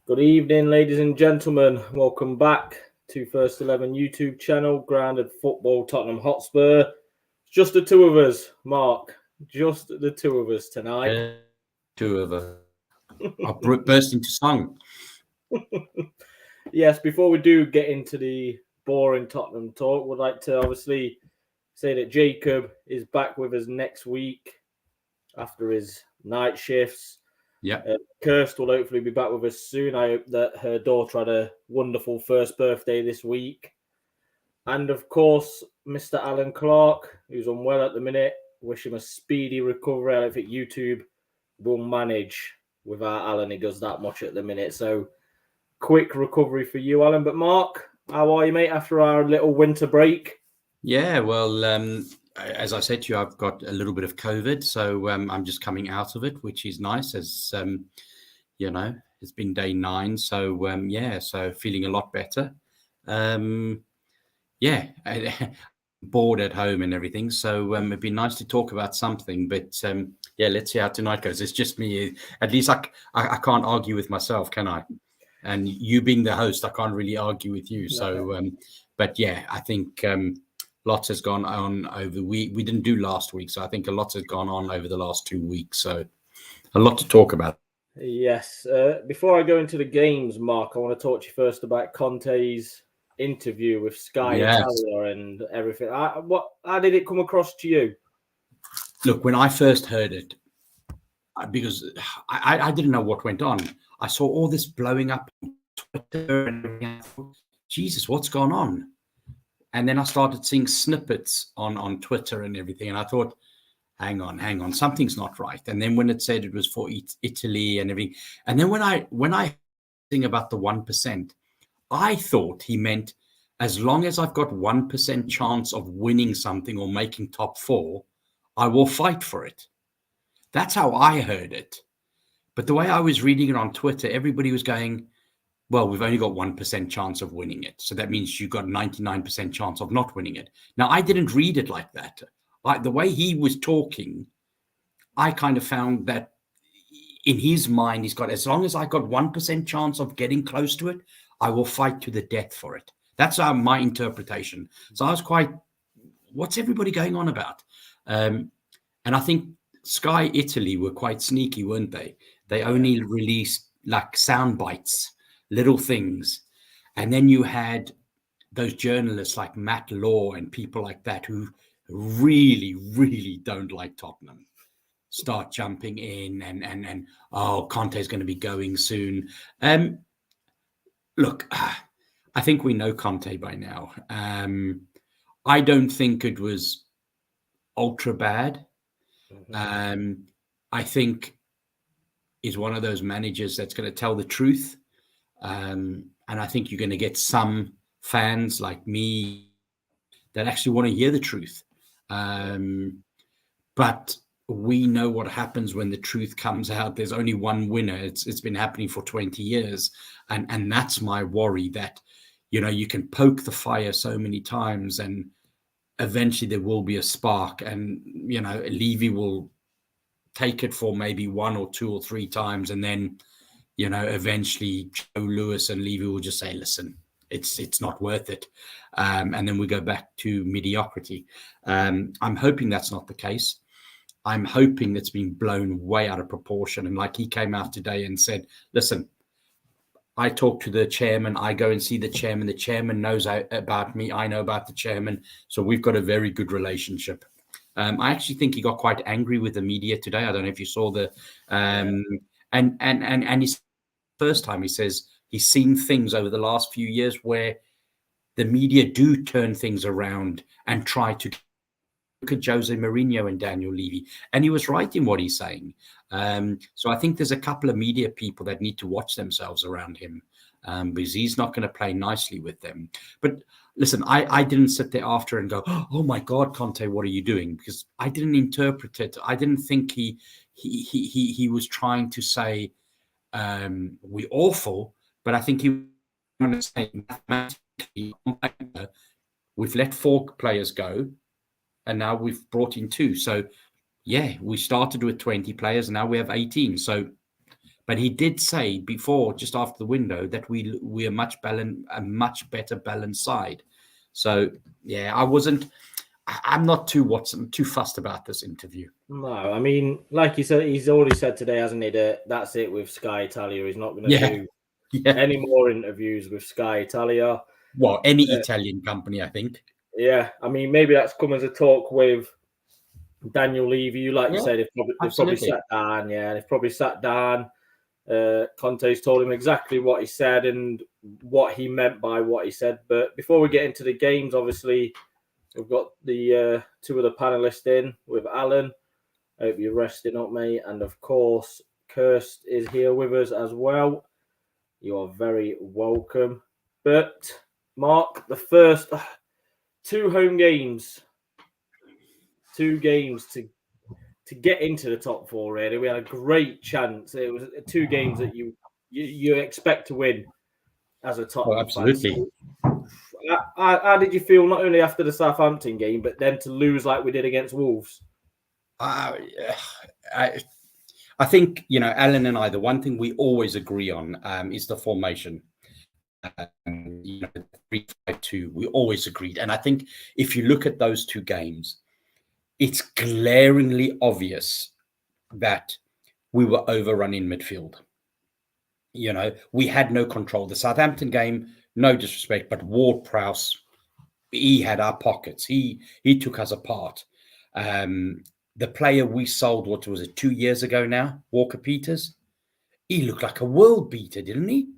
Good evening, ladies and gentlemen. Welcome back to First 11 YouTube channel, Grounded Football Tottenham Hotspur. It's just the two of us, Mark. Just the two of us tonight. Two of us. I burst into song. Yes, before we do get into the boring Tottenham talk, we'd like to obviously say that Jacob is back with us next week after his night shifts. Yeah. Kirst will hopefully be back with us soon. I hope that her daughter had a wonderful first birthday this week. And of course, Mr. Alan Clark, who's unwell at the minute. Wish him a speedy recovery. I don't think YouTube will manage without Alan. He does that much at the minute. So quick recovery for you, Alan. But Mark, how are you, mate, after our little winter break? Yeah, well, as I said to you, I've got a little bit of COVID, so I'm just coming out of it, which is nice. As you know, it's been day 9, so so feeling a lot better. Bored at home and everything, so it'd be nice to talk about something. But let's see how tonight goes. It's just me. At least I can't argue with myself, can I? And you being the host, I can't really argue with you. So, but yeah, I think. Lots has gone on over we didn't do last week, so I think a lot has gone on over the last 2 weeks, so a lot to talk about. Yes. Before I go into the games, Mark, I want to talk to you first about Conte's interview with Sky Italia and everything. How did it come across to you? Look, when I first heard it, because I didn't know what went on, I saw all this blowing up on Twitter and everything. I thought, Jesus, what's gone on? And then I started seeing snippets on Twitter and everything. And I thought, hang on, something's not right. And then when it said it was for Italy and everything. And then when I think about the 1%, I thought he meant as long as I've got 1% chance of winning something or making top 4, I will fight for it. That's how I heard it. But the way I was reading it on Twitter, everybody was going, well, we've only got 1% chance of winning it. So that means you've got 99% chance of not winning it. Now, I didn't read it like that. The way he was talking, I kind of found that in his mind, he's got, as long as I got 1% chance of getting close to it, I will fight to the death for it. That's my interpretation. So I was quite, what's everybody going on about? And I think Sky Italy were quite sneaky, weren't they? They only released like sound bites, little things. And then you had those journalists like Matt Law and people like that who really, really don't like Tottenham start jumping in and Conte's going to be going soon. Look, I think we know Conte by now. I don't think it was ultra bad. I think is one of those managers that's going to tell the truth. And I think you're going to get some fans like me that actually want to hear the truth. But we know what happens when the truth comes out. There's only one winner. It's been happening for 20 years. And that's my worry, that, you can poke the fire so many times and eventually there will be a spark, and, Levy will take it for maybe 1 or 2 or 3 times. And then, eventually Joe Lewis and Levy will just say, listen, it's not worth it. And then we go back to mediocrity. I'm hoping that's not the case. I'm hoping that's been blown way out of proportion. And like he came out today and said, listen, I talk to the chairman, I go and see the chairman knows about me, I know about the chairman. So we've got a very good relationship. I actually think he got quite angry with the media today. I don't know if you saw the and his first time he says he's seen things over the last few years where the media do turn things around and try to look at Jose Mourinho and Daniel Levy. And he was right in what he's saying. So I think there's a couple of media people that need to watch themselves around him, because he's not going to play nicely with them. But listen, I didn't sit there after and go, oh my God, Conte, what are you doing? Because I didn't interpret it. I didn't think he was trying to say we're awful, but I think he was saying mathematically, we've let 4 players go, and now we've brought in 2. So yeah, we started with 20 players, and now we have 18. So, But he did say before, just after the window, that we're a much better balanced side. So yeah, I'm not too fussed about this interview. No, I mean, like you said, he's already said today, hasn't he, that that's it with Sky Italia. He's not going to do any more interviews with Sky Italia. Well, any Italian company, I think. Yeah, I mean, maybe that's come as a talk with Daniel Levy. Like you said, they've probably sat down. Yeah, they've probably sat down. Conte's told him exactly what he said and what he meant by what he said. But before we get into the games, obviously, we've got the two of the panelists in with Alan. I hope you're resting up, mate. And of course, Kirst is here with us as well. You are very welcome. But Mark, the first two home games, to get into the top four. Really, we had a great chance. It was 2 games that you expect to win as a Tottenham absolutely. fan. So, how did you feel not only after the Southampton game, but then to lose like we did against Wolves? I think, Alan and I, the one thing we always agree on is the formation. 3-5-2, we always agreed. And I think if you look at those 2 games, it's glaringly obvious that we were overrun in midfield. We had no control. The Southampton game, no disrespect, but Ward-Prowse, he had our pockets. He took us apart. The player we sold, what was it, 2 years ago now, Walker Peters, he looked like a world beater, didn't he?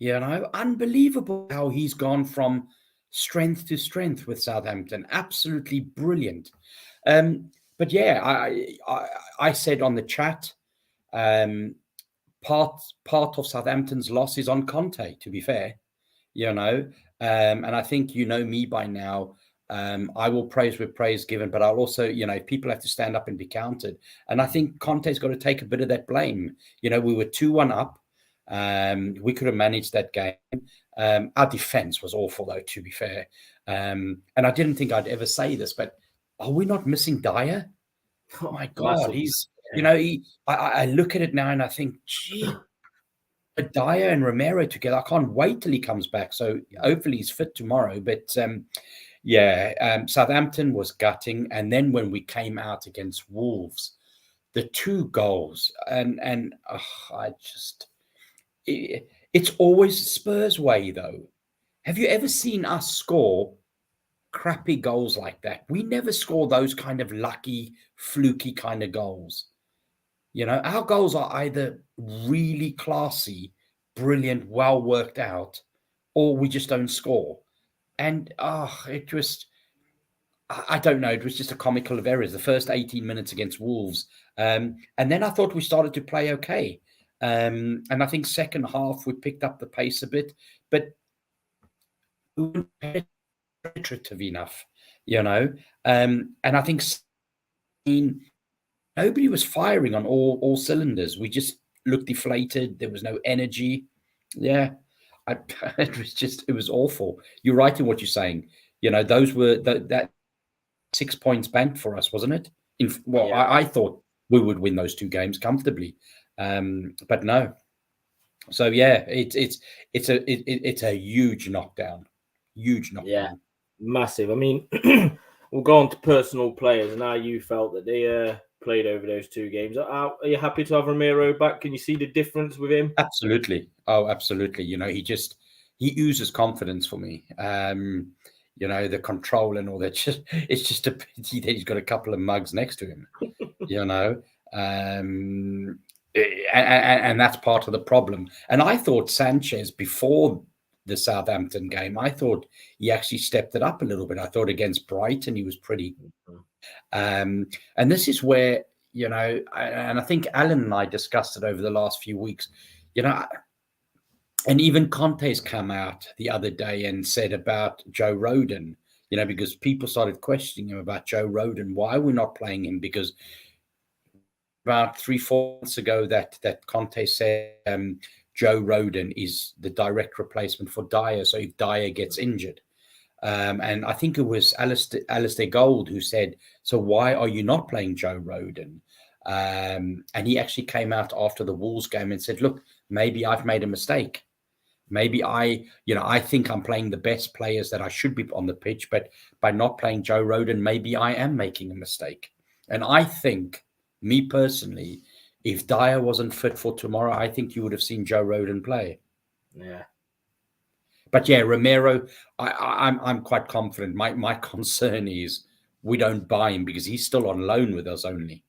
Unbelievable how he's gone from strength to strength with Southampton. Absolutely brilliant. But yeah, I said on the chat, part of Southampton's loss is on Conte, to be fair, and I think me by now. I will praise with praise given, but I'll also, people have to stand up and be counted. And I think Conte's got to take a bit of that blame. We were 2-1 up. We could have managed that game. Our defense was awful, though, to be fair. And I didn't think I'd ever say this, but are we not missing Dyer? Oh my God, he's, I look at it now and I think, gee, Dyer and Romero together. I can't wait till he comes back. So hopefully he's fit tomorrow. But Southampton was gutting. And then when we came out against Wolves, the 2 goals, and it's always Spurs way, though. Have you ever seen us score crappy goals like that? We never score those kind of lucky, fluky kind of goals. Our goals are either really classy, brilliant, well worked out, or we just don't score. And it was, I don't know, it was just a comical of errors. The first 18 minutes against Wolves. And then I thought we started to play okay. And I think second half we picked up the pace a bit, but we weren't penetrative enough, And I think nobody was firing on all cylinders. We just looked deflated. There was no energy. Yeah, it was awful. You're right in what you're saying. Those were that 6 points banked for us, wasn't it? I thought we would win those 2 games comfortably. But no. So yeah, it's a huge knockdown. Yeah, massive. I mean, we'll go on to personal players and how you felt that they played over those 2 games. Are you happy to have Romero back? Can you see the difference with him? Absolutely. Oh, absolutely. He oozes confidence for me. The control and all that. It's just a pity that he's got a couple of mugs next to him. And that's part of the problem. And I thought Sanchez, before the Southampton game, I thought he actually stepped it up a little bit. I thought against Brighton he was pretty. And this is where, and I think Alan and I discussed it over the last few weeks, and even Conte's come out the other day and said about Joe Rodon, because people started questioning him about Joe Rodon. Why are we not playing him? Because about 3-4 months ago that Conte said Joe Rodon is the direct replacement for Dyer. So if Dyer gets injured, and I think it was Alistair Gold who said, so why are you not playing Joe Rodon? And he actually came out after the Wolves game and said, look, maybe I've made a mistake. Maybe I think I'm playing the best players that I should be on the pitch, but by not playing Joe Rodon, maybe I am making a mistake. And I think, me personally, if Dyer wasn't fit for tomorrow, I think you would have seen Joe Rodon play. Yeah. But yeah, Romero, I'm quite confident. My concern is we don't buy him because he's still on loan with us only.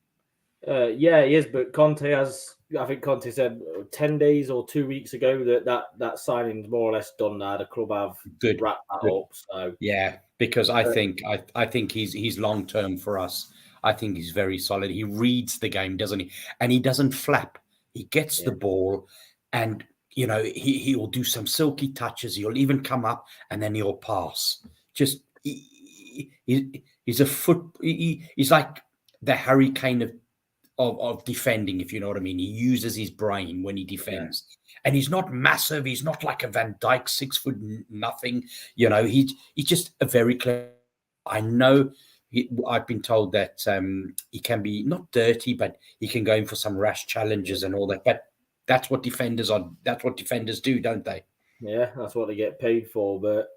Yeah, he is. But Conte has, I think Conte said 10 days or 2 weeks ago that signing's more or less done now. The club have wrapped that up. So yeah, because I think he's long term for us. I think he's very solid. He reads the game, doesn't he? And he doesn't flap. He gets the ball, and he will do some silky touches. He'll even come up and then he'll pass. Just he's a foot. He's like the Harry Kane of defending, if you know what I mean. He uses his brain when he defends. And he's not massive. He's not like a Van Dijk, 6 foot nothing. He's just a very clever. I know I've been told that he can be not dirty, but he can go in for some rash challenges and all that. But that's what defenders are. That's what defenders do, don't they? Yeah, that's what they get paid for. But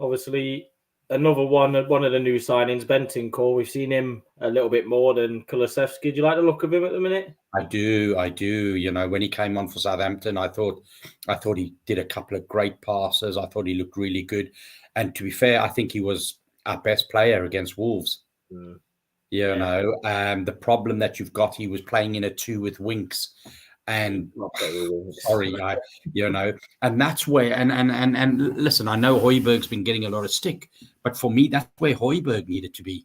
obviously, another one of the new signings, Bentancur. We've seen him a little bit more than Kulusevski. Do you like the look of him at the minute? I do. When he came on for Southampton, I thought he did a couple of great passes. I thought he looked really good. And to be fair, I think he was our best player against Wolves. The problem that you've got, he was playing in a 2 with Winks. And sorry, and that's where and listen, I know Højbjerg's been getting a lot of stick, but for me, that's where Højbjerg needed to be.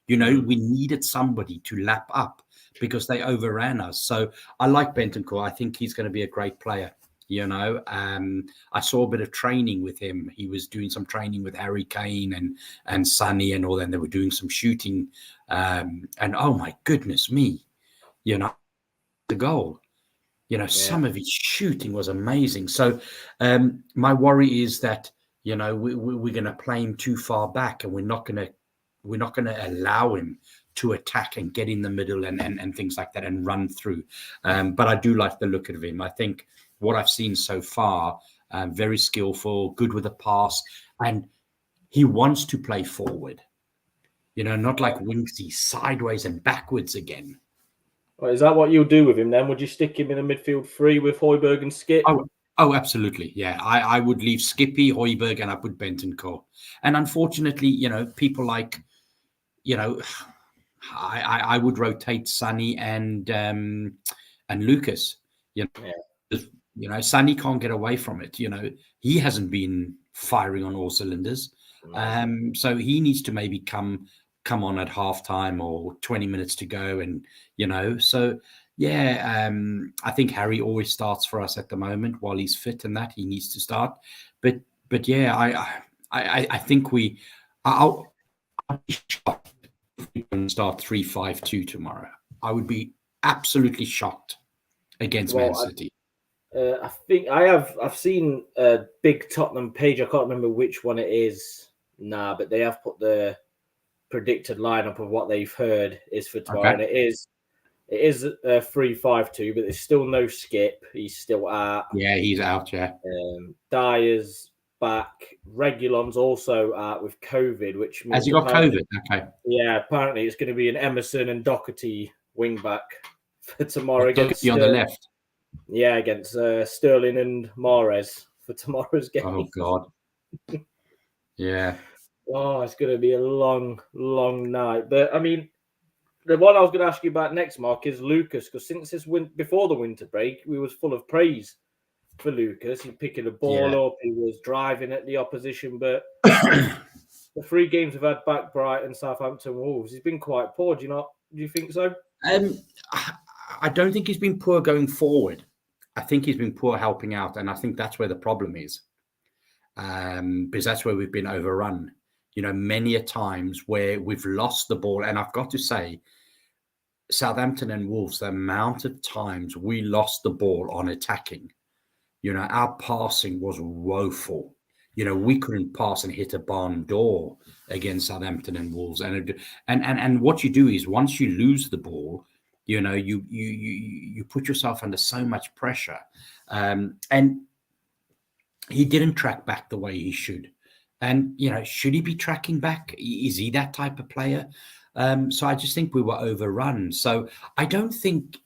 We needed somebody to lap up because they overran us. So I like Bentancur. I think he's going to be a great player. I saw a bit of training with him. He was doing some training with Harry Kane and Sonny and all that. And they were doing some shooting. And oh my goodness me, the goal. Some of his shooting was amazing. So my worry is that we're going to play him too far back, and we're not going to allow him to attack and get in the middle and things like that and run through. But I do like the look of him. I think what I've seen so far, very skillful, good with a pass, and he wants to play forward. Not like Winksy sideways and backwards again. Well, is that what you'll do with him then? Would you stick him in a midfield 3 with Højbjerg and Skip? Oh, absolutely. Yeah, I would leave Skippy, Højbjerg, and I put Bentancur. And unfortunately, people like, I would rotate Sonny and Lucas. Sonny can't get away from it. He hasn't been firing on all cylinders. So he needs to maybe come on at halftime or 20 minutes to go. And, I think Harry always starts for us at the moment while he's fit, and that he needs to start. But yeah, I think I'll be shocked if we can start 3-5-2 tomorrow. I would be absolutely shocked against Man City. I think I've seen a big Tottenham page. I can't remember which one it is now, but they have put the predicted lineup of what they've heard is for tomorrow, and it is 3-5-2, but there's still no Skip. He's still out. Yeah, he's out. Yeah. Dyer's back. Reguilon's also out with COVID, which means has he got COVID? Okay. Yeah, apparently it's going to be an Emerson and Doherty wing back for tomorrow against on the left. Yeah, against Sterling and Mahrez for tomorrow's game. Oh God. Yeah. Oh, it's going to be a long, long night. But I mean, the one I was going to ask you about next, Mark, is Lucas, because since before the winter break, we was full of praise for Lucas. He's picking the ball up, he was driving at the opposition, but the 3 games we've had back, Brighton, Southampton, Wolves, he's been quite poor. Do you think so? I don't think he's been poor going forward. I think he's been poor helping out, and I think that's where the problem is, because that's where we've been overrun. Many a times where we've lost the ball, and I've got to say, Southampton and Wolves, the amount of times we lost the ball on attacking, our passing was woeful. We couldn't pass and hit a barn door against Southampton and Wolves. And what you do is once you lose the ball, You put yourself under so much pressure, and he didn't track back the way he should. And should he be tracking back? Is he that type of player? So I just think we were overrun. So I don't think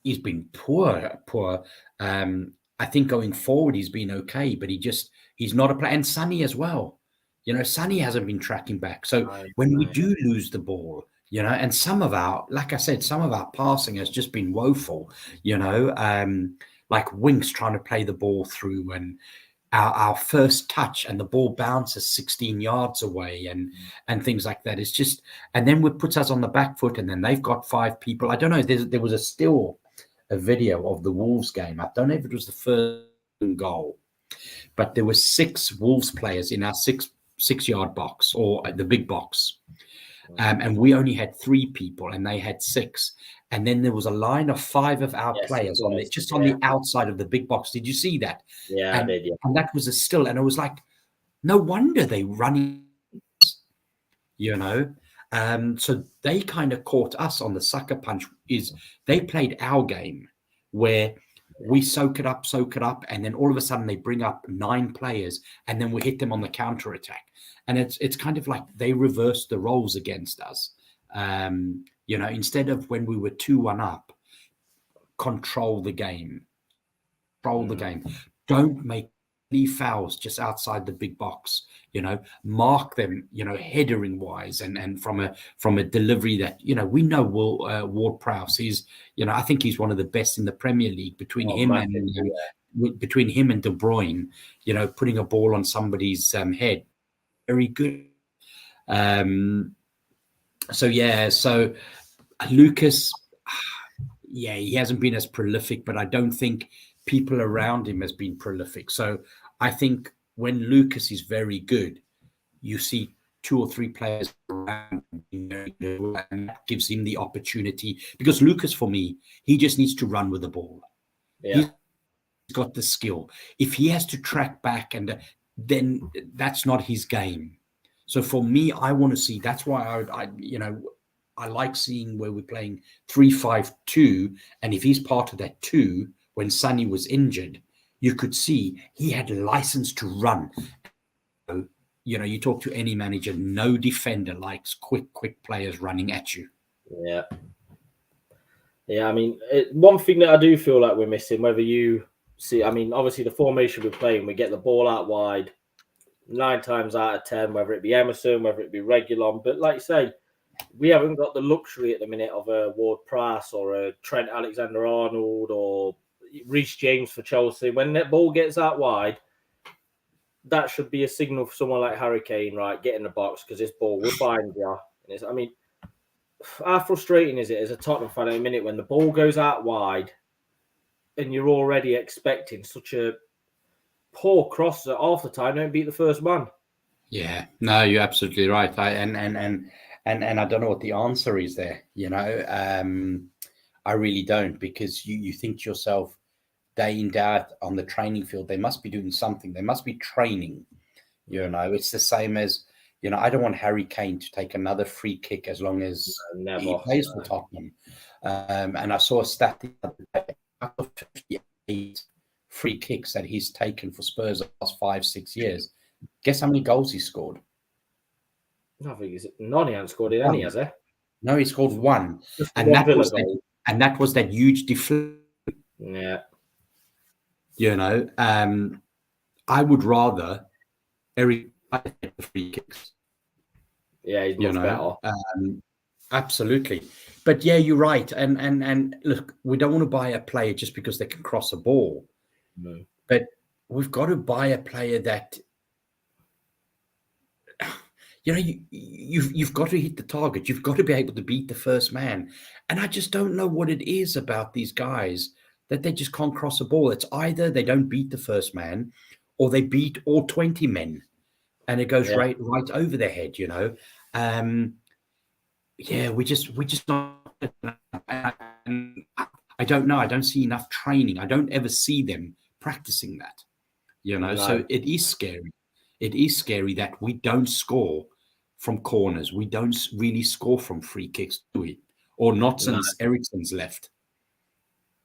he's been poor. I think going forward he's been okay, but he's not a player. And Sonny as well. Sonny hasn't been tracking back. So when we do lose the ball, and like I said, some of our passing has just been woeful. Like Winks trying to play the ball through, and our first touch and the ball bounces 16 yards away, and things like that. It's just, and then it puts us on the back foot, and then they've got 5 people. I don't know. There was a video of the Wolves game. I don't know if it was the first goal, but there were 6 Wolves players in our 6-yard box, or the big box. And we only had 3 people, and they had 6. And then there was a line of 5 of our players on the outside of the big box. Did you see that? Yeah, I did. Yeah. And that was a still, and it was like, no wonder they running. So they kind of caught us on the sucker punch. Is they played our game where we soak it up, and then all of a sudden they bring up 9 players, and then we hit them on the counter attack. And it's kind of like they reversed the roles against us. Instead of when we were 2-1 up, control the game. Don't make any fouls just outside the big box. Mark them. Headering wise, and from a delivery that we know Ward-Prowse. He's I think he's one of the best in the Premier League. Between him and De Bruyne, putting a ball on somebody's head, very good. So Lucas, he hasn't been as prolific, but I don't think people around him has been prolific. So I think when Lucas is very good, you see 2 or 3 players around him, and that gives him the opportunity. Because Lucas, for me, he just needs to run with the ball. Yeah. He's got the skill. If he has to track back, and then that's not his game. So for me, I want to see. That's why I like seeing where we're playing 3-5-2, and if he's part of that 2, when Sonny was injured, you could see he had license to run. You talk to any manager, no defender likes quick players running at you. Yeah. I mean, one thing that I do feel like we're missing, whether you see, I mean, obviously the formation we're playing, we get the ball out wide 9 times out of 10, whether it be Emerson, whether it be Reguilon. But like you say, we haven't got the luxury at the minute of a Ward-Prowse or a Trent Alexander-Arnold or Reece James for Chelsea. When that ball gets out wide, that should be a signal for someone like Harry Kane, right? Get in the box, because this ball will find you. I mean, how frustrating is it as a Tottenham fan at a minute when the ball goes out wide and you're already expecting such a poor cross that half the time don't beat the first man? Yeah, no, you're absolutely right. And I don't know what the answer is there. I really don't, because you think to yourself, day in, day out on the training field, they must be doing something. They must be training. It's the same as, I don't want Harry Kane to take another free kick as long as he plays for Tottenham. And I saw a stat the other day, out of 58 free kicks that he's taken for Spurs the last 5-6 years. Guess how many goals he scored? I think he hasn't scored in any, has he? No, he scored 1. And that was that huge deflection. Yeah. I would rather Eric take the free kicks. Yeah, he's much better. Absolutely. But yeah, you're right. And look, we don't want to buy a player just because they can cross a ball. No. But we've got to buy a player that you've got to hit the target. You've got to be able to beat the first man. And I just don't know what it is about these guys that they just can't cross a ball. It's either they don't beat the first man, or they beat all 20 men, and it goes right over their head. We just not. I don't know. I don't see enough training. I don't ever see them practicing that. So it is scary. It is scary that we don't score from corners. We don't really score from free kicks, do we? or not No. since Ericsson's left.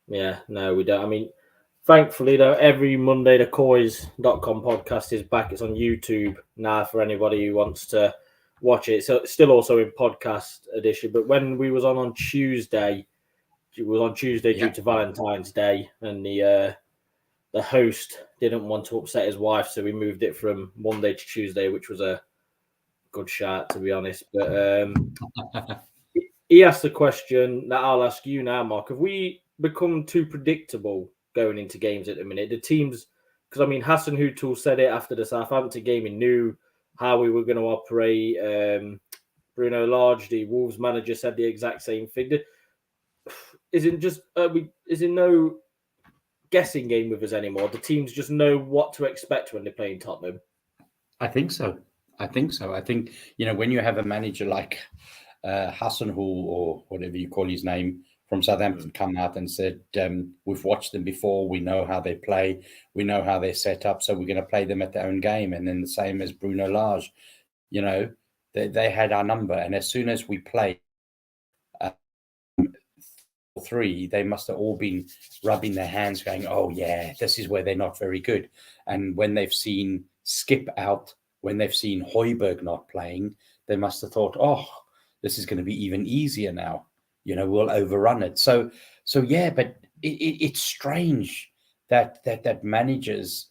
Yeah, no, we don't. I mean, thankfully, though, every Monday, the Coys.com podcast is back. It's on YouTube now for anybody who wants to watch it. So it's still also in podcast edition. But when we was on Tuesday, it was on Tuesday due to Valentine's Day, and the host didn't want to upset his wife, so we moved it from Monday to Tuesday, which was a good shot, to be honest. But he asked a question that I'll ask you now, Mark. Have we become too predictable going into games at the minute? The teams, because I mean, Hassan Hutul said it after the Southampton game. He knew how we were going to operate. Bruno Lage, the Wolves manager, said the exact same thing. Is it no guessing game with us anymore? The teams just know what to expect when they're playing Tottenham. I think so. I think, when you have a manager like Hassan, or whatever you call his name, from Southampton, come out and said, we've watched them before, we know how they play, we know how they're set up, so we're going to play them at their own game. And then the same as Bruno Lage, they had our number. And as soon as we played 3, they must have all been rubbing their hands going, oh yeah, this is where they're not very good. And when they've seen Skip out, when they've seen Højbjerg not playing, they must have thought, oh, this is going to be even easier now. We'll overrun it. So yeah, but it's strange that managers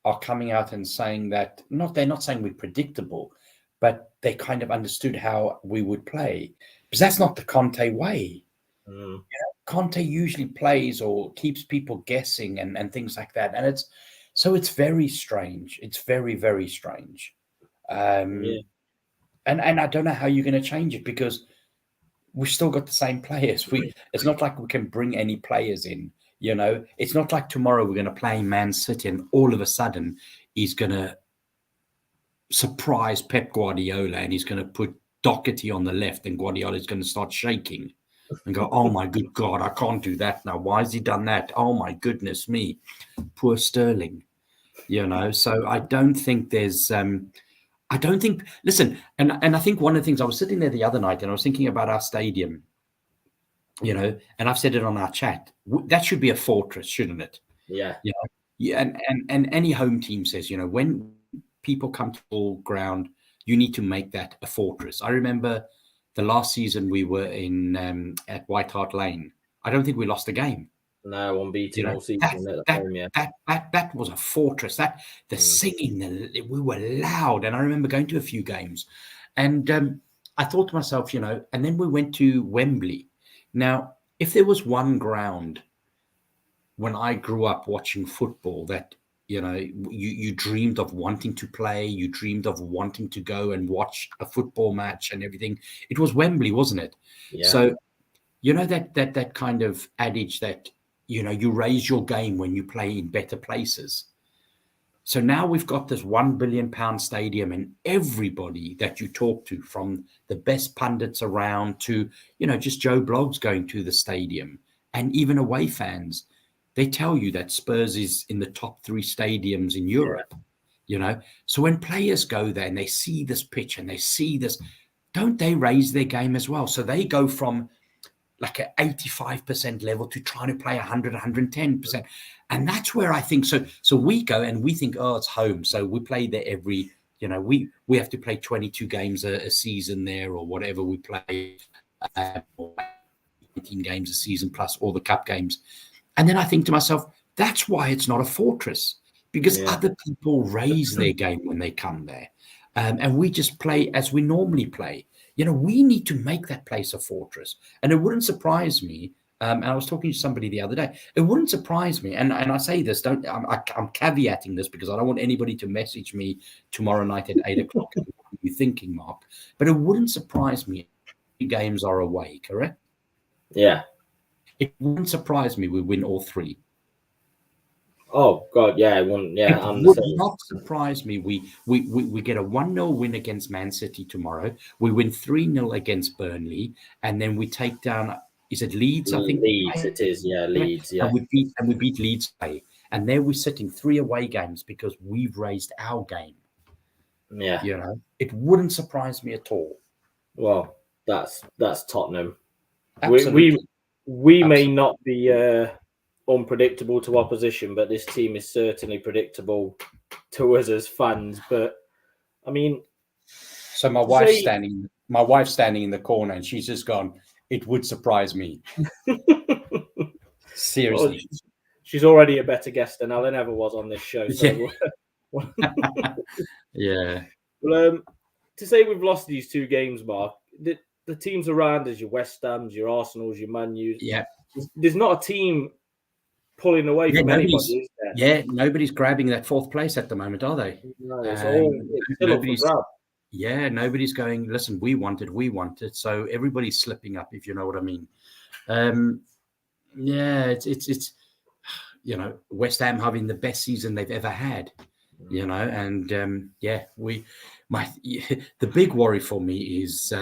are coming out and saying that, they're not saying we're predictable, but they kind of understood how we would play, because that's not the Conte way. Conte usually plays or keeps people guessing and things like that, and it's very strange. It's very, very strange. And I don't know how you're going to change it, because we've still got the same players. It's not like we can bring any players in. It's not like tomorrow we're going to play Man City and all of a sudden he's going to surprise Pep Guardiola and he's going to put Doherty on the left and Guardiola is going to start shaking and go, oh my good God, I can't do that now. Why has he done that? Oh my goodness me. Poor Sterling. So I don't think there's listen, and I think one of the things, I was sitting there the other night and I was thinking about our stadium, and I've said it on our chat, that should be a fortress, shouldn't it? Yeah. Yeah. And any home team says, when people come to full ground, you need to make that a fortress. I remember the last season we were in at White Hart Lane. I don't think we lost a game. No, unbeaten all season at home, yeah. That was a fortress. The singing, we were loud. And I remember going to a few games. And I thought to myself, and then we went to Wembley. Now, if there was one ground when I grew up watching football that, you dreamed of wanting to play, you dreamed of wanting to go and watch a football match and everything, it was Wembley, wasn't it? Yeah. So, that kind of adage that, you raise your game when you play in better places. So now we've got this £1 billion stadium, and everybody that you talk to, from the best pundits around to, just Joe Bloggs going to the stadium, and even away fans, they tell you that Spurs is in the top 3 stadiums in Europe, So when players go there and they see this pitch and they see this, don't they raise their game as well? So they go from like an 85% level to trying to play 100, 110%. And that's where I think, so we go and we think, oh, it's home. So we play there every, we have to play 22 games a season there, or whatever we play, 18 games a season plus all the cup games. And then I think to myself, that's why it's not a fortress, because other people raise their game when they come there. And we just play as we normally play. We need to make that place a fortress. And it wouldn't surprise me. And I was talking to somebody the other day. It wouldn't surprise me. And I say this, I'm caveating this because I don't want anybody to message me tomorrow night at 8:00. What are you thinking, Mark? But it wouldn't surprise me if games are away, correct? Yeah. It wouldn't surprise me we win all 3. Oh God, yeah, it wouldn't. Yeah, it would not surprise me. We get a 1-0 win against Man City tomorrow. We win 3-0 against Burnley, and then we take down. Is it Leeds? I think Leeds. It is. Yeah, Leeds. Yeah, and we beat Leeds away, and there we're sitting 3 away games because we've raised our game. Yeah, it wouldn't surprise me at all. Well, that's Tottenham. Absolutely. We may Absolutely. not be unpredictable to opposition, but this team is certainly predictable to us as fans. But I mean, So my to wife's say standing in the corner, and she's just gone, "It would surprise me." well, Seriously. she's already a better guest than Alan ever was on this show. Yeah. So, Yeah. well, to say we've lost these two games, Mark, the teams around us, your West Hams, your Arsenals, your Man U's, Yeah. there's not a team pulling away Yeah. from anybody, is there? Yeah. Nobody's grabbing that fourth place at the moment, are they? No, it's still up for Nobody's. grabs. Yeah. Nobody's going. Listen, we want it. We want it. So everybody's slipping up, if you know what I mean. Yeah. It's. West Ham having the best season they've ever had. And the big worry for me is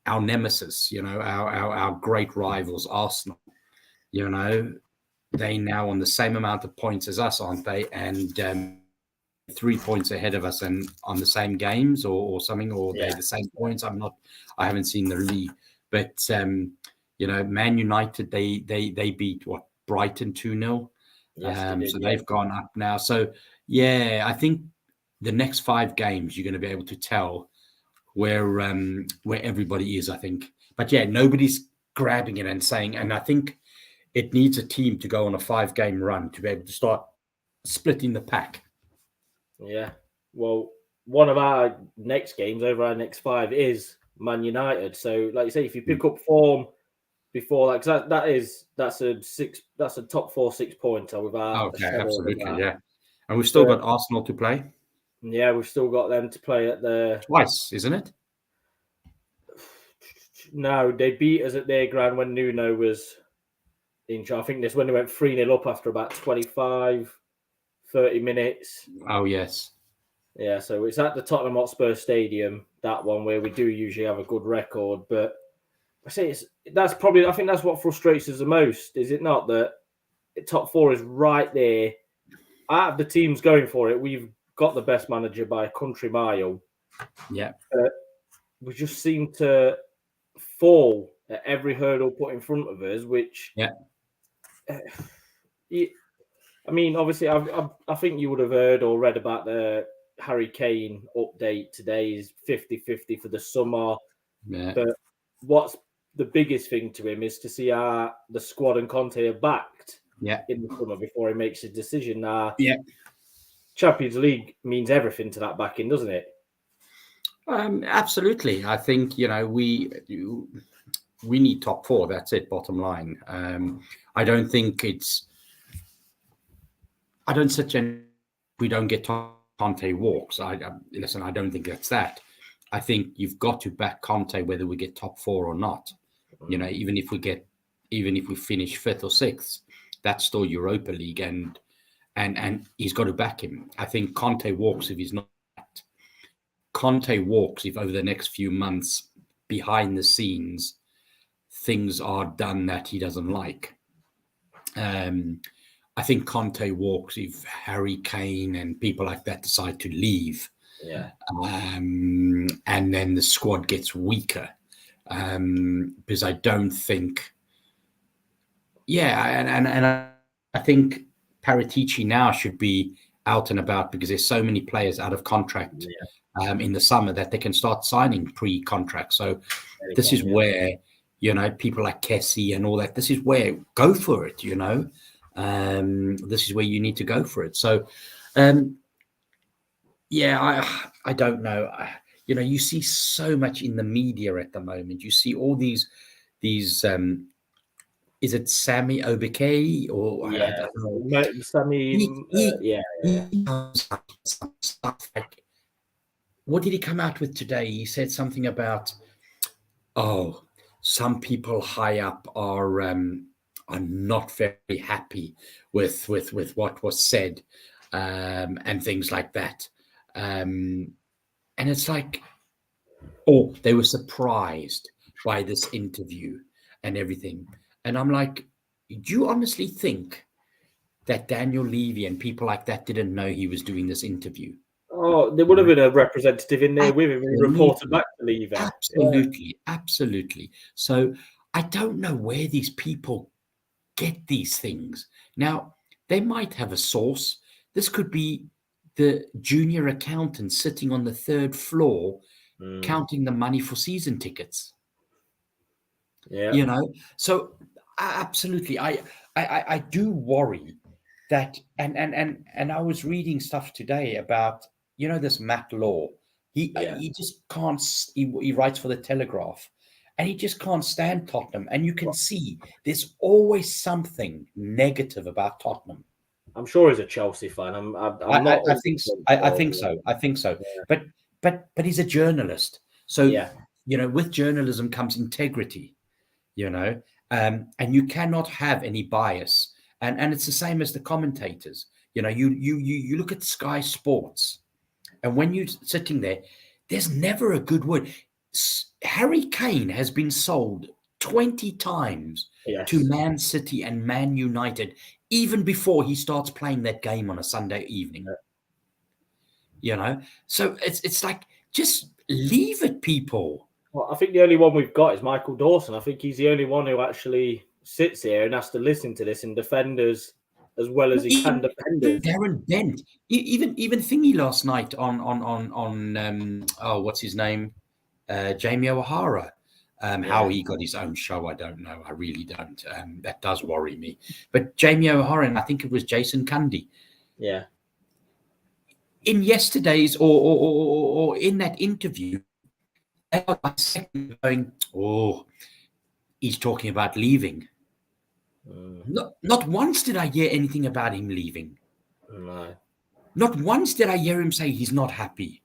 our nemesis, our great rivals, Arsenal. They now on the same amount of points as us, aren't they? And 3 points ahead of us and on the same games or something, or they're the same points. I haven't seen the league, but Man United, they beat Brighton 2-0. Yes, They've gone up now. So yeah, I think the next 5 games you're going to be able to tell where everybody is, I think. But yeah, nobody's grabbing it and saying, and I think it needs a team to go on a 5-game run to be able to start splitting the pack. Yeah. Well, one of our next games over our next 5 is Man United. So, like you say, if you pick up form before that, because that's a top 4 6-pointer without Okay, absolutely, yeah. And we've So- still got Arsenal to play Yeah, we've still got them to play at the. twice, isn't it? No, they beat us at their ground when Nuno was in charge. I think this when they went 3-0 up after about 25, 30 minutes. Oh yes. Yeah, so it's at the Tottenham Hotspur Stadium, that one where we do usually have a good record. But I say I think that's what frustrates us the most, is it not? That top 4 is right there. Out of the teams going for it, we've got the best manager by a country mile. Yeah. We just seem to fall at every hurdle put in front of us, which. Yeah. I mean, obviously, I think you would have heard or read about the Harry Kane update today. Is 50-50 for the summer. Yeah. But what's the biggest thing to him is to see the squad and Conte are backed in the summer before he makes his decision. Champions League means everything to that backing, doesn't it? Absolutely. I think we need top 4. That's it. Bottom line. I don't think it's. I don't suggest we don't get Conte walks. Listen. I don't think that's that. I think you've got to back Conte whether we get top 4 or not. Even if we finish 5th or 6th, that's still Europa League, and he's got to back him. I think Conte walks if he's not. Conte walks if over the next few months, behind the scenes, things are done that he doesn't like. I think Conte walks if Harry Kane and people like that decide to leave. Yeah. And then the squad gets weaker. Because I don't think. Yeah, and I think Paratici now should be out and about because there's so many players out of contract in the summer that they can start signing pre-contract. So this is where, people like Kessie and all that, this is where go for it, this is where you need to go for it. So, I don't know. You see so much in the media at the moment. You see all these is it Sammy Obike or I don't know. Sammy, stuff like, what did he come out with today? He said something about, some people high up are not very happy with what was said, and things like that. And it's like, they were surprised by this interview and everything. And I'm like, do you honestly think that Daniel Levy and people like that didn't know he was doing this interview? There would have been a representative in there with him who reported back to Levy. Absolutely. So I don't know where these people get these things. Now, they might have a source. This could be the junior accountant sitting on the third floor counting the money for season tickets. Yeah. You know, so absolutely, I do worry that, and I was reading stuff today about, you know, this Matt Law. He just can't. He writes for the Telegraph, and he just can't stand Tottenham. And you can see there's always something negative about Tottenham. I'm sure he's a Chelsea fan. I'm not. I think I think so. I think so. Yeah. But he's a journalist, so Yeah. you know, with journalism comes integrity. You know, and you cannot have any bias, and it's the same as the commentators. You know, you look at Sky Sports, and when you're sitting there, there's never a good word. Harry Kane has been sold 20 times Yes. to Man City and Man United, even before he starts playing that game on a Sunday evening. Yeah. You know, so it's like, just leave it, people. Well, I think the only one we've got is Michael Dawson. I think he's the only one who actually sits here and has to listen to this and defend us as well as he can defend us. Darren Bent, even Thingy last night on oh, what's his name, Jamie O'Hara. How he got his own show, I don't know. I really don't. That does worry me. But Jamie O'Hara, and I think it was Jason Cundy. Yeah. In yesterday's or in that interview, they got my second going, oh, he's talking about leaving. Not once did I hear anything about him leaving. No. Not once did I hear him say he's not happy.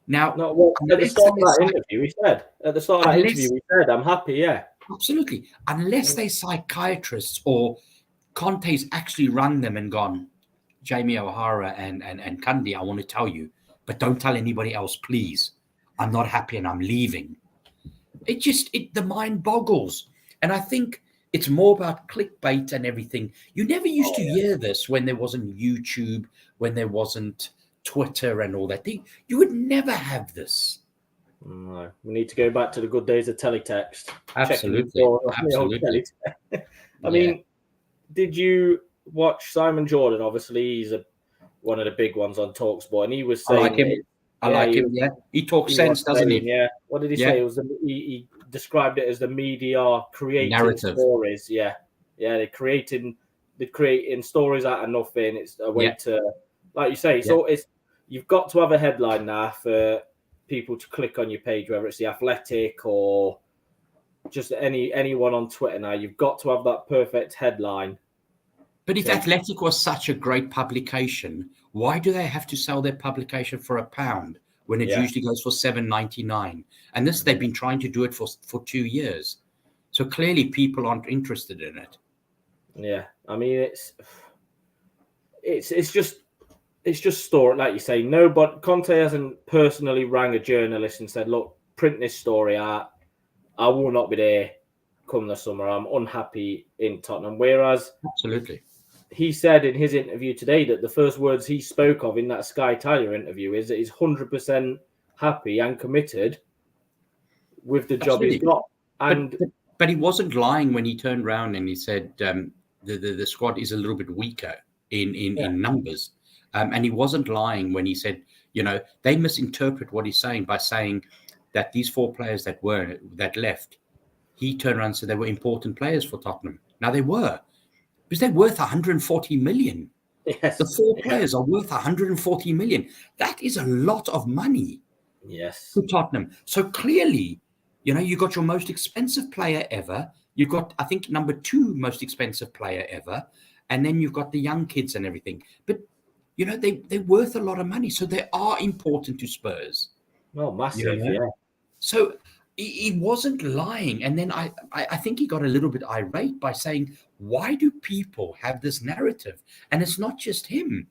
Now, no, well, at the start of that interview, he said, I'm happy, yeah. Absolutely. Unless they psychiatrists or Conte's actually rung them and gone, Jamie O'Hara and Cundy, I want to tell you, but don't tell anybody else, please. I'm not happy and I'm leaving. The mind boggles. And I think it's more about clickbait and everything. You never used to hear this when there wasn't YouTube, when there wasn't Twitter and all that thing. You would never have this. No, we need to go back to the good days of teletext. Absolutely. Absolutely. I mean, did you watch Simon Jordan? Obviously, he's one of the big ones on TalkSport, and he was saying, I like him. Yeah, he talks sense, doesn't he? Yeah. What did he say? It was he described it as the media creating narrative stories. Yeah, they're creating stories out of nothing. It's a way to, like you say. So you've got to have a headline now for people to click on your page, whether it's the Athletic or just anyone on Twitter. Now you've got to have that perfect headline. But if Athletic was such a great publication, why do they have to sell their publication for £1 when it usually goes for $7.99? And this, they've been trying to do it for 2 years. So clearly people aren't interested in it. Yeah. I mean, it's just story, like you say. No, but Conte hasn't personally rang a journalist and said, look, print this story out. I will not be there come the summer. I'm unhappy in Tottenham. Whereas absolutely, he said in his interview today that the first words he spoke of in that Sky Tyler interview is that he's 100% happy and committed with the job he's got. And but he wasn't lying when he turned around and he said the squad is a little bit weaker in numbers. And he wasn't lying when he said, you know, they misinterpret what he's saying by saying that these 4 players that left, he turned around and said they were important players for Tottenham. Now they were, because they're worth 140 million. Yes. The 4 players are worth 140 million. That is a lot of money. Yes. To Tottenham. So clearly, you know, you got your most expensive player ever. You've got, I think, number 2 most expensive player ever. And then you've got the young kids and everything. But you know, they're worth a lot of money. So they are important to Spurs. Oh, massive, yeah. So he wasn't lying. And then I think he got a little bit irate by saying, why do people have this narrative? And it's not just him.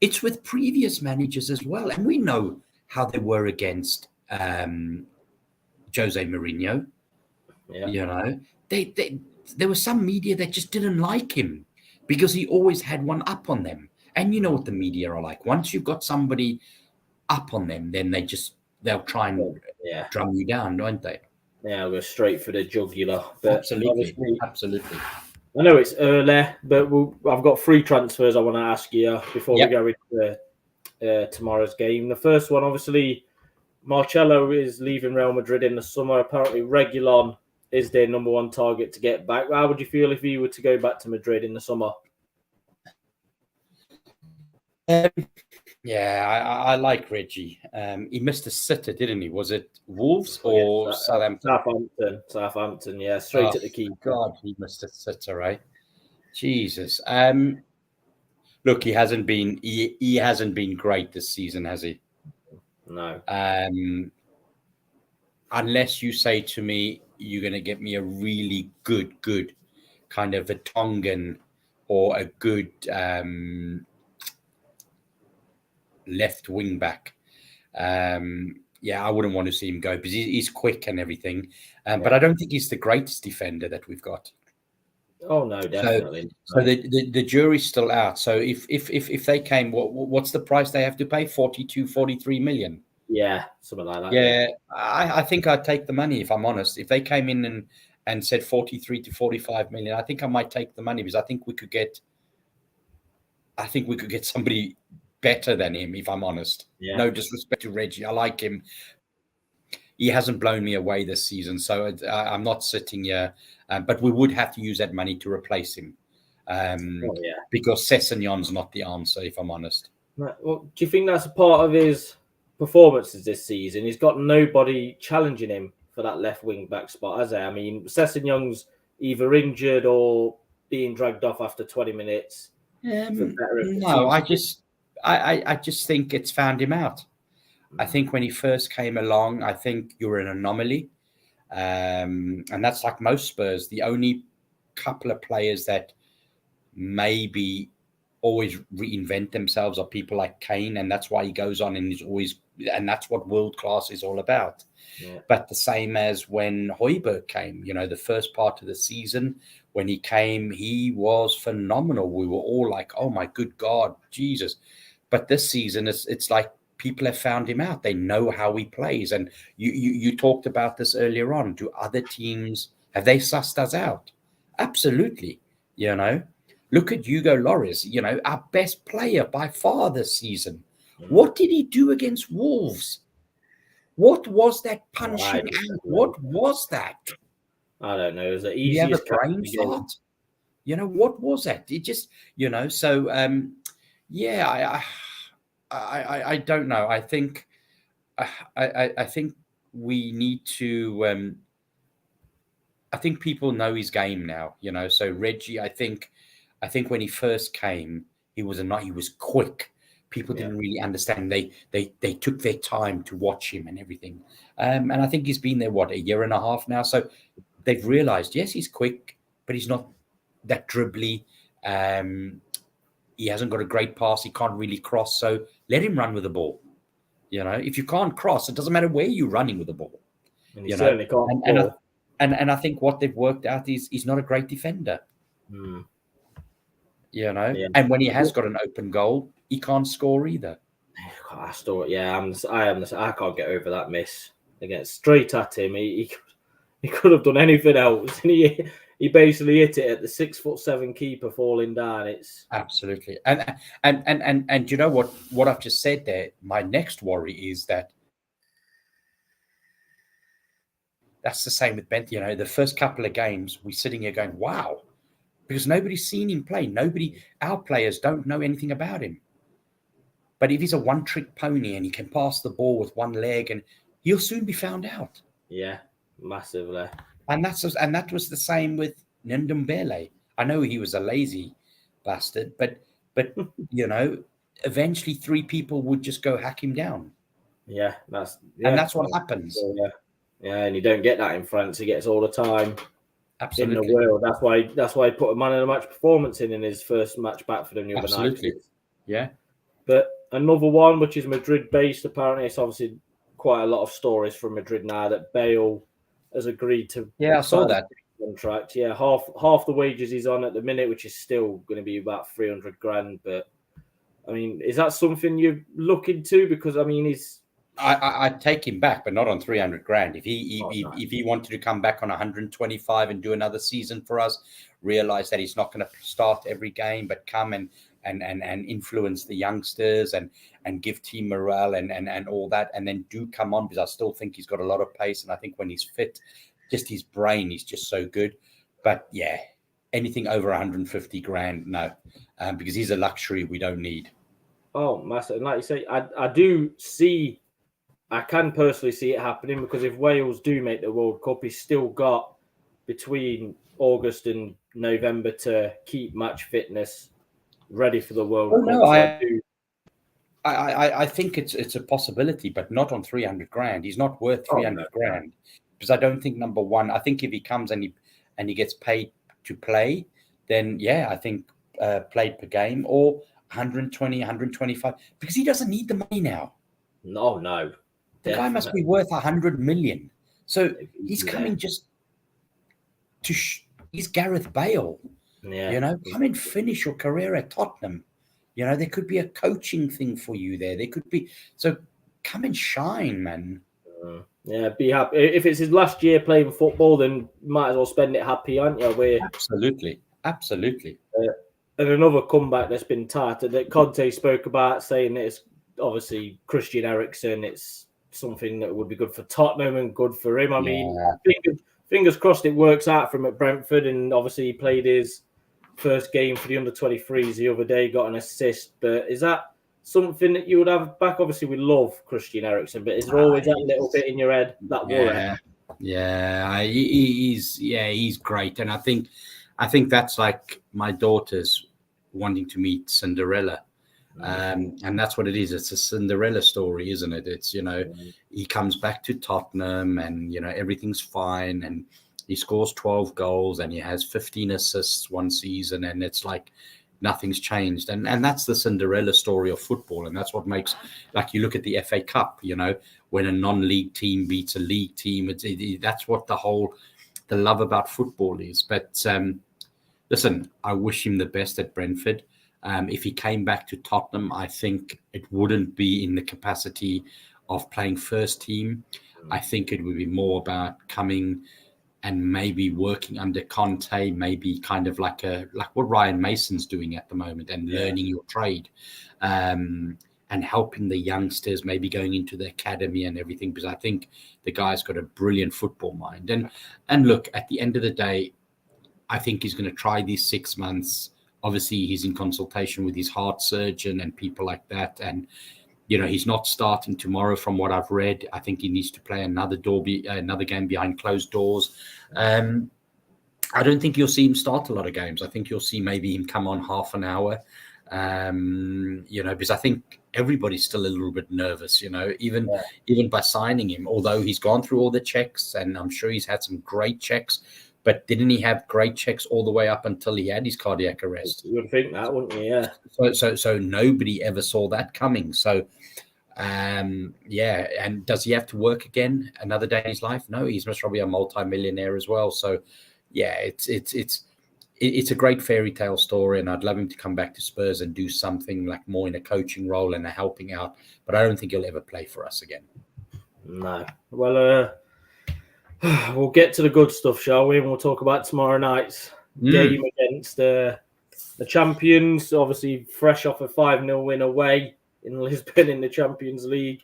It's with previous managers as well. And we know how they were against Jose Mourinho. Yeah. You know, there was some media that just didn't like him because he always had one up on them. And you know what the media are like. Once you've got somebody up on them, then they'll try and drum you down, don't they? Yeah, I'll go straight for the jugular. But Absolutely. obviously, Absolutely. I know it's early, but I've got 3 transfers I want to ask you before we Yep. go into tomorrow's game. The first one, obviously, Marcelo is leaving Real Madrid in the summer. Apparently, Reguilon is their number 1 target to get back. How would you feel if he were to go back to Madrid in the summer? Yeah, I like Reggie. He missed a sitter, didn't he? Was it Wolves Oh, yes, or Southampton? Southampton, yeah, straight Oh at the keeper. God, he missed a sitter, right? Jesus. Look, he hasn't been great this season, has he? No. Unless you say to me you're going to get me a really good kind of a Tongan or a good left wing back. Yeah, I wouldn't want to see him go because he's quick and everything. But I don't think he's the greatest defender that we've got. Oh no, definitely. So the jury's still out. So if they came, what's the price they have to pay? 42, 43 million. Yeah, something like that. Yeah, I think I'd take the money if I'm honest. If they came in and said 43 to 45 million, I think I might take the money because I think we could get somebody better than him, if I'm honest. Yeah. No disrespect to Reggie. I like him. He hasn't blown me away this season, so I'm not sitting here. But we would have to use that money to replace him. Because Sessegnon's not the answer, if I'm honest. Well, do you think that's a part of his performances this season? He's got nobody challenging him for that left wing back spot, has he? I mean, Sessegnon's either injured or being dragged off after 20 minutes. No, I just think it's found him out. I think when he first came along, I think you're an anomaly. And that's like most Spurs. The only couple of players that maybe always reinvent themselves are people like Kane, and that's why he goes on and he's always, and that's what world class is all about. Yeah. But the same as when Hojbjerg came, the first part of the season, when he came, he was phenomenal. We were all like, oh my good God, Jesus. But this season, it's like people have found him out. They know how he plays. And you talked about this earlier on. Do other teams, have they sussed us out? Absolutely. Look at Hugo Lloris, our best player by far this season. What did he do against Wolves? What was that punching out? What was that? I don't know. It was the easiest. You have a brain fart? What was that? It just, so, yeah, I don't know. I think we need to. I think people know his game now. So Reggie, I think when he first came, he was quick. People didn't really understand. They took their time to watch him and everything. And I think he's been there a year and a half now. So they've realized, yes, he's quick, but he's not that dribbly. He hasn't got a great pass. He can't really cross. So let him run with the ball. If you can't cross, it doesn't matter where you're running with the ball. And he certainly can't. And I think what they've worked out is he's not a great defender. And when he has got an open goal, he can't score either. I can't get over that miss against straight at him. He could have done anything else. And he basically hit it at the 6'7" keeper falling down. It's absolutely. And you know what I've just said there? My next worry is that that's the same with Bent. The first couple of games, we're sitting here going, wow, because nobody's seen him play. Our players don't know anything about him. But if he's a one-trick pony and he can pass the ball with one leg, and he'll soon be found out. Yeah, massively. And that was the same with Ndombele. I know he was a lazy bastard, but eventually 3 people would just go hack him down. Yeah, and that's what happens. Yeah, and you don't get that in France. He gets all the time. Absolutely. In the world. That's why he put a man of the match performance in his first match back for them the other night. Absolutely. Yeah. But another one, which is Madrid based, apparently it's obviously quite a lot of stories from Madrid now that Bale has agreed to. Yeah, I saw that contract. Yeah, half the wages he's on at the minute, which is still going to be about 300 grand. But I mean, is that something you're looking to? Because I mean, I'd take him back, but not on 300 grand. If Oh, no. if he wanted to come back on 125 and do another season for us, realize that he's not going to start every game, but come and influence the youngsters and give team morale and all that, and then do come on, because I still think he's got a lot of pace, and I think when he's fit, just his brain is just so good. But yeah, anything over 150 grand, no, because he's a luxury we don't need. Oh, massive. And like you say, I can personally see it happening, because if Wales do make the World Cup, he's still got between August and November to keep match fitness ready for the World Cup. No, So I think it's a possibility, but not on 300 grand. He's not worth 300 grand, because I don't think, number one, I think if he comes and he gets paid to play, then yeah, I think played per game, or 120, 125, because he doesn't need the money now. No. The guy must be worth 100 million. So he's coming just to he's Gareth Bale. Yeah. Come and finish your career at Tottenham. There could be a coaching thing for you there. There could be. So come and shine, man. Yeah, be happy. If it's his last year playing football, then might as well spend it happy, aren't you? Absolutely. And another comeback that's been tarted that Conte spoke about, saying that it's obviously Christian Eriksen. It's something that would be good for Tottenham and good for him. I mean, fingers crossed it works out for him at Brentford. And obviously he played his first game for the under-23s the other day, got an assist. But is that something that you would have back? Obviously we love Christian Eriksen, but is there always that little bit in your head, that worry? Yeah, he's great. And I think that's like my daughter's wanting to meet Cinderella. And that's what it is. It's a Cinderella story, isn't it? It's, he comes back to Tottenham and, everything's fine. And he scores 12 goals and he has 15 assists one season. And it's like nothing's changed. And that's the Cinderella story of football. And that's what makes, like, you look at the FA Cup, when a non-league team beats a league team, that's what the love about football is. But listen, I wish him the best at Brentford. If he came back to Tottenham, I think it wouldn't be in the capacity of playing first team. I think it would be more about coming and maybe working under Conte, maybe kind of like what Ryan Mason's doing at the moment, and learning your trade, and helping the youngsters, maybe going into the academy and everything, because I think the guy's got a brilliant football mind. And look, at the end of the day, I think he's going to try these 6 months. Obviously, he's in consultation with his heart surgeon and people like that. And, he's not starting tomorrow from what I've read. I think he needs to play another game behind closed doors. I don't think you'll see him start a lot of games. I think you'll see maybe him come on half an hour, because I think everybody's still a little bit nervous, even by signing him, although he's gone through all the checks, and I'm sure he's had some great checks. But didn't he have great checks all the way up until he had his cardiac arrest? You would think that, wouldn't you? Yeah. So nobody ever saw that coming. So, And does he have to work again another day in his life? No, he's most probably a multi-millionaire as well. So, yeah, it's a great fairy tale story, and I'd love him to come back to Spurs and do something like more in a coaching role and a helping out. But I don't think he'll ever play for us again. No. Well, we'll get to the good stuff, shall we? And we'll talk about tomorrow night's game against the champions. Obviously, fresh off a 5-0 win away in Lisbon in the Champions League.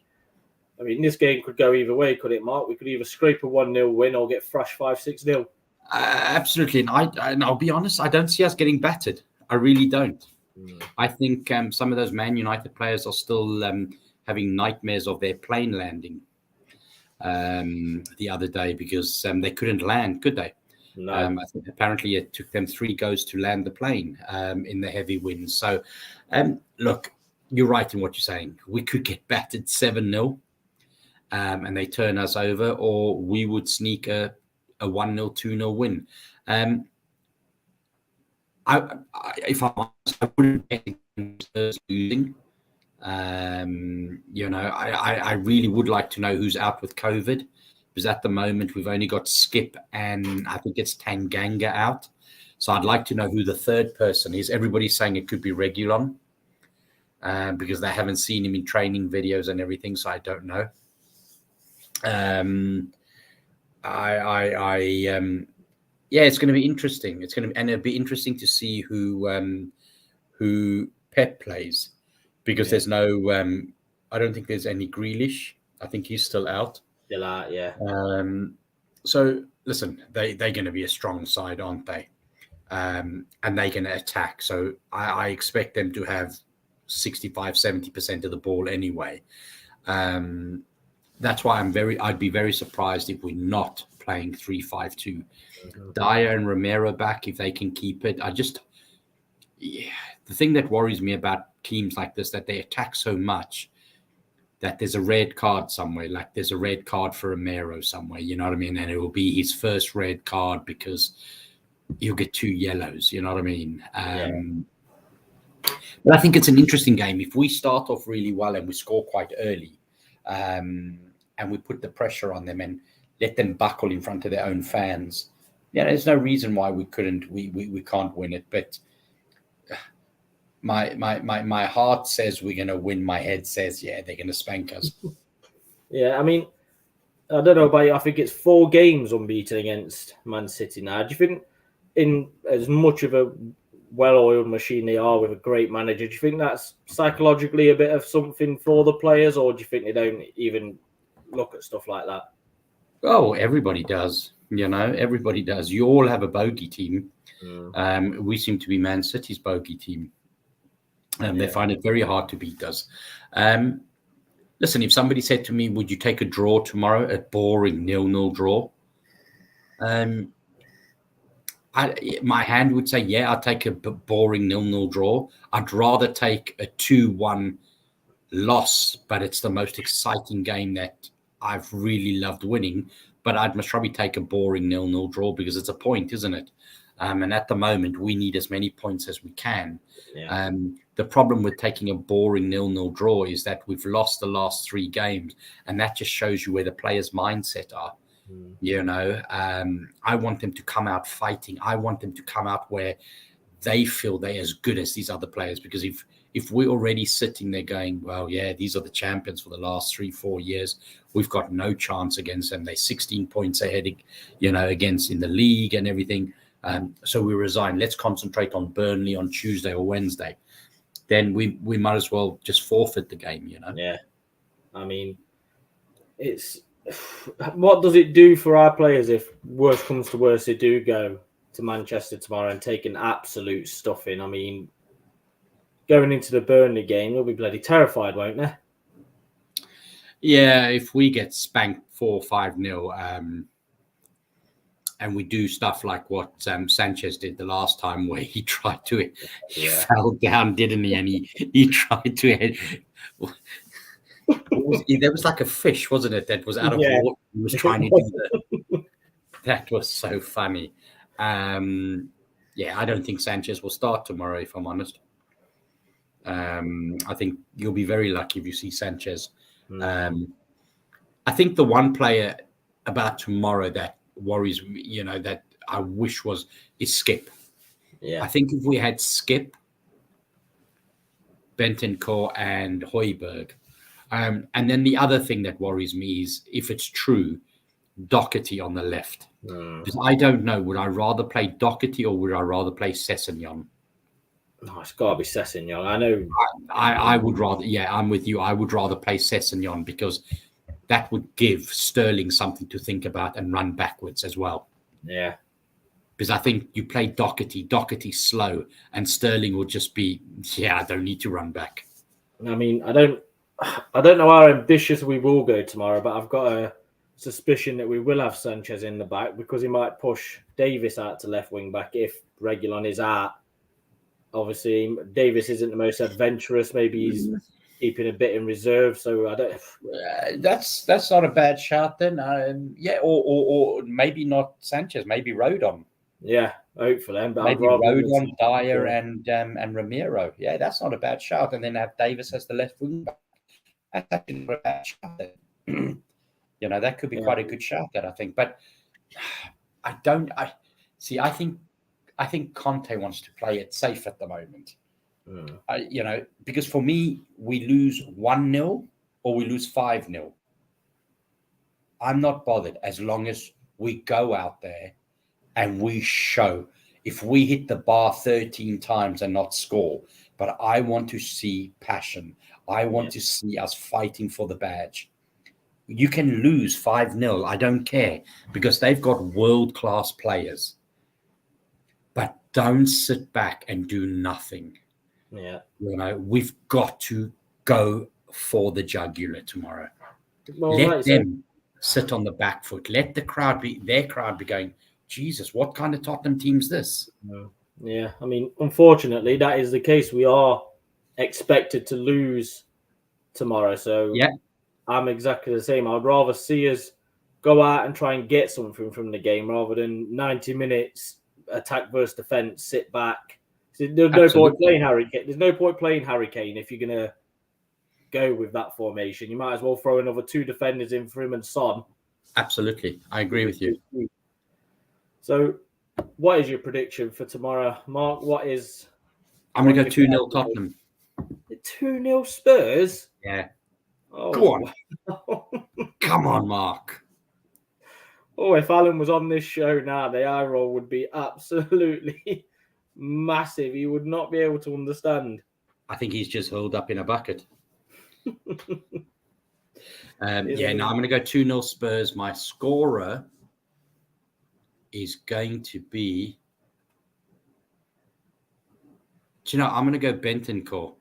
I mean, this game could go either way, could it, Mark? We could either scrape a 1-0 win or get thrashed 5-6-0. Absolutely. And I'll be honest, I don't see us getting battered. I really don't. I think some of those Man United players are still having nightmares of their plane landing the other day, because they couldn't land, could they? No. I think apparently it took them 3 goes to land the plane in the heavy winds. So, look, you're right in what you're saying. We could get battered 7-0 and they turn us over, or we would sneak a 1-0, 2-0 win. If I'm honest, I wouldn't bet against losing. I really would like to know who's out with COVID, because at the moment we've only got Skip and I think it's Tanganga out. So I'd like to know who the third person is. Everybody's saying it could be Reguilon. because they haven't seen him in training videos and everything. So I don't know. Yeah, it's going to be interesting. And it'll be interesting to see who Pep plays, because there's no. I don't think there's any Grealish. I think he's still out. Still out, yeah. So listen, they're going to be a strong side, aren't they? And they're going to attack. So I expect them to have 65-70% of the ball anyway. That's why I'd be very surprised if we're not playing 3-5-2. Dyer and Romero back, if they can keep it. The thing that worries me about teams like this, that they attack so much that there's a red card somewhere. Like there's a red card for Romero somewhere, you know what I mean? And it will be his first red card because he'll get 2 yellows, you know what I mean? But I think it's an interesting game. If we start off really well and we score quite early, and we put the pressure on them and let them buckle in front of their own fans, there's no reason why we can't win it. But my heart says we're going to win. My head says, they're going to spank us. Yeah, I mean, I don't know about you. I think it's 4 games unbeaten against Man City now. Do you think, in as much of a well-oiled machine they are with a great manager, do you think that's psychologically a bit of something for the players, or do you think they don't even look at stuff like that? Oh, everybody does. Everybody does. You all have a bogey team. We seem to be Man City's bogey team. They find it very hard to beat us. Listen, if somebody said to me, would you take a draw tomorrow, a boring 0-0 draw? My hand would say, I'll take a boring 0-0 draw. I'd rather take a 2-1 loss, but it's the most exciting game that I've really loved winning. But I'd must probably take a boring 0-0 draw because it's a point, isn't it? And at the moment, we need as many points as we can. Yeah. The problem with taking a boring 0-0 draw is that we've lost the last 3 games, and that just shows you where the players' mindset are. I want them to come out fighting. I want them to come out where they feel they're as good as these other players, because if we're already sitting there going, well, these are the champions for the last 3-4 years, we've got no chance against them. They're 16 points ahead, against in the league and everything. So we resign. Let's concentrate on Burnley on Tuesday or Wednesday. Then we might as well just forfeit the game, Yeah. I mean, what does it do for our players if worse comes to worse, they do go to Manchester tomorrow and take an absolute stuffing? I mean, going into the Burnley game, they'll be bloody terrified, won't they? Yeah, if we get spanked 4-5-0, and we do stuff like what Sanchez did the last time, where he tried to, he fell down, didn't he? And he tried to. There was like a fish, wasn't it? That was out of water. He was trying to do that. Was so funny. I don't think Sanchez will start tomorrow, if I'm honest. I think you'll be very lucky if you see Sanchez. I think the one player about tomorrow that worries me, that I wish is Skip. Yeah. I think if we had Skip, Bentancur, and Højbjerg, and then the other thing that worries me is, if it's true, Doherty on the left. Because I don't know, would I rather play Doherty or would I rather play Sessegnon? No, it's got to be Sessegnon. I know. I would rather. Yeah, I'm with you. I would rather play Sessegnon, because that would give Sterling something to think about and run backwards as well. Yeah. Because I think you play Doherty's slow, and Sterling will just be, I don't need to run back. I mean, I don't know how ambitious we will go tomorrow, but I've got a suspicion that we will have Sanchez in the back, because he might push Davis out to left wing back if Reguilon is out. Obviously, Davis isn't the most adventurous. Maybe he's keeping a bit in reserve. So I don't. That's not a bad shout then. Or maybe not Sanchez. Maybe Rodon. Yeah, hopefully. But maybe Rodon, Dyer, and Romero. Yeah, that's not a bad shout. And then have Davis as the left wing back. That's actually not a bad shout. That could be quite a good shout, that I think. But I think Conte wants to play it safe at the moment. Because for me, we lose 1-0 or we lose 5-0. I'm not bothered as long as we go out there and we show. If we hit the bar 13 times and not score, but I want to see passion. I want to see us fighting for the badge. You can lose 5-0. I don't care, because they've got world-class players. But don't sit back and do nothing. Yeah. We've got to go for the jugular tomorrow. Well, Let them sit on the back foot. Let their crowd be going, Jesus, what kind of Tottenham team's this? Yeah, I mean, unfortunately, that is the case. We are expected to lose tomorrow. So yeah, I'm exactly the same. I'd rather see us go out and try and get something from the game rather than 90 minutes attack versus defense, sit back. There's no point playing Harry Kane. There's no point playing Harry Kane if you're gonna go with that formation. You might as well throw another 2 defenders in for him and Son. Absolutely, I agree with you. So, what is your prediction for tomorrow, Mark? I'm going to go 2-0 Tottenham. 2-0 Spurs? Yeah. Oh, go on. Wow. Come on, Mark. Oh, if Alan was on this show now, the eye roll would be absolutely massive. He would not be able to understand. I think he's just hurled up in a bucket. I'm going to go 2-0 Spurs. My scorer is going to be... Do you know, I'm going to go Bentancur.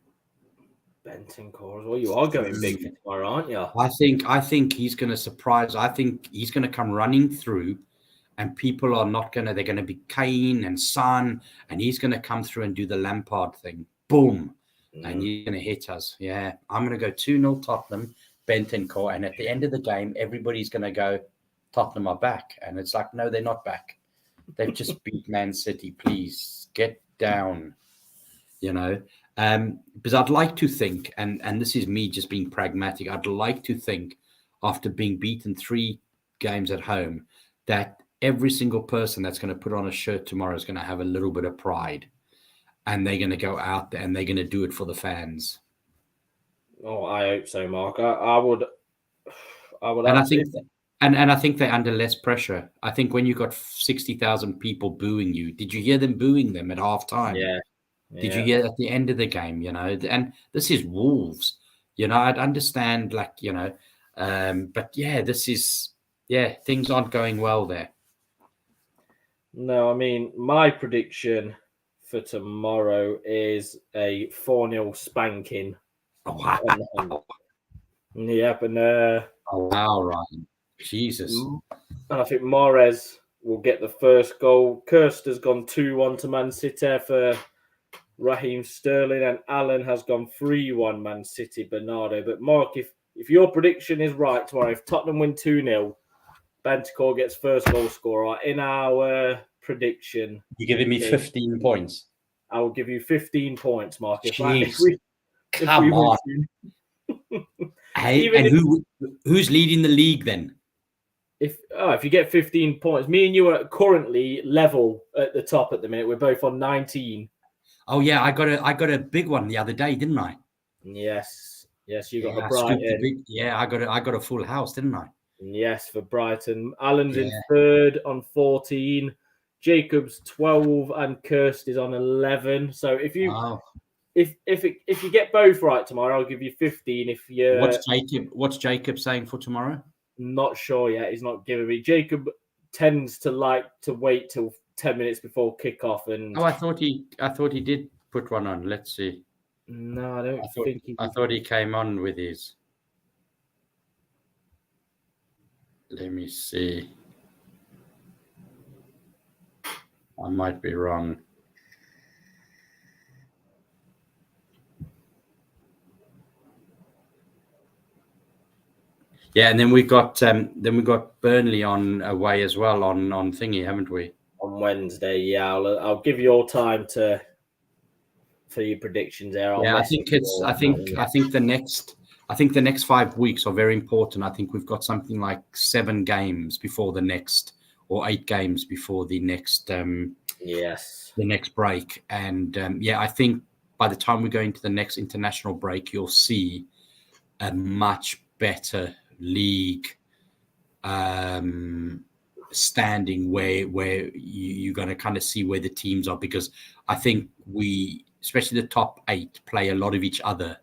Bentancur as well. You are going big for tomorrow, aren't you? I think he's going to surprise. I think he's going to come running through, and people are not going to. They're going to be Kane and Son, and he's going to come through and do the Lampard thing. Boom, and he's going to hit us. Yeah, I'm going to go 2-0 Tottenham, Bentancur, and at the end of the game, everybody's going to go, Tottenham are back, and it's like, no, they're not back. They've just beat Man City. Please get down. Because I'd like to think, and this is me just being pragmatic, I'd like to think after being beaten 3 games at home, that every single person that's going to put on a shirt tomorrow is going to have a little bit of pride, and they're going to go out there and they're going to do it for the fans. Oh, I hope so, Mark. I would. And I think, and I think they're under less pressure. I think when you got 60,000 people booing you, did you hear them booing them at halftime? Yeah. Did you hear at the end of the game, and this is Wolves, I'd understand, but things aren't going well there. No, I mean, my prediction for tomorrow is a 4-0 spanking. Oh, wow. Yep, and oh, wow, Ryan. Jesus. And I think Mahrez will get the first goal. Kirster's gone 2-1 to Man City for Raheem Sterling, and Alan has gone 3-1 Man City Bernardo. But Mark, if your prediction is right tomorrow, if Tottenham win 2-0, Bentancur gets first goal scorer in our prediction. You're giving me 15 points. I will give you 15 points, Mark. Come on. Hey, and who's leading the league then? If you get 15 points, me and you are currently level at the top at the minute. We're both on 19. Oh yeah, I got a big one the other day, didn't I? Yes, you got a Brighton. I got a full house, didn't I? Yes, for Brighton. Alan's in 3rd on 14, Jacob's 12, and Kirsty's on 11. So if you if you get both right tomorrow, I'll give you 15. If you what's Jacob saying for tomorrow? Not sure yet. He's not giving me. Jacob tends to like to wait till 10 minutes before kickoff. And I thought he did put one on. Let's see. No, I don't think he. I thought he came on with his. Let me see. I might be wrong. Yeah, and then we got Burnley on away as well on thingy, haven't we? On Wednesday, yeah. I'll give you all time for your predictions there. I think the next 5 weeks are very important. I think we've got something like 7 games before the next, or 8 games before the next. The next break, and I think by the time we go into the next international break, you'll see a much better league standing where you're going to kind of see where the teams are, because I think we, especially the top 8, play a lot of each other